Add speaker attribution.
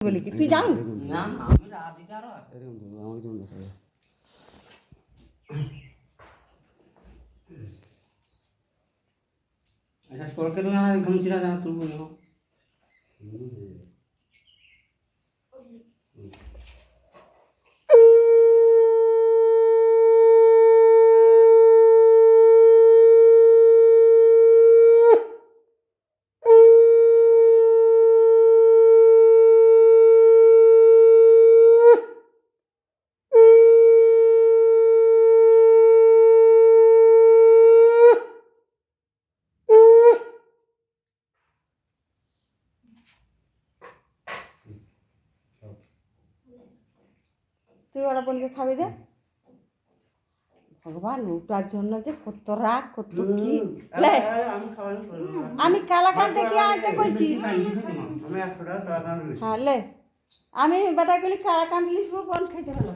Speaker 1: বলি কি তুই জানো
Speaker 2: না আমি রাধিকা আর
Speaker 3: এরকম তো আমাকে যেমন দেখা যায়।
Speaker 2: আচ্ছা সরকার না ঘুমছিরা জানা তুলবো না
Speaker 1: তুই ওরা বোনকে খাবি দে ভগবান ওটার জন্য যে কত রাগ কত কি লে
Speaker 2: আমি খাওয়ানো করব
Speaker 1: আমি কালাকান দেখি আনতে কইছি
Speaker 2: আমি 100 টাকা
Speaker 1: হ্যাঁ লে আমি বেটা গেলি কালাকান লিসবো কোন খাইতে ভালো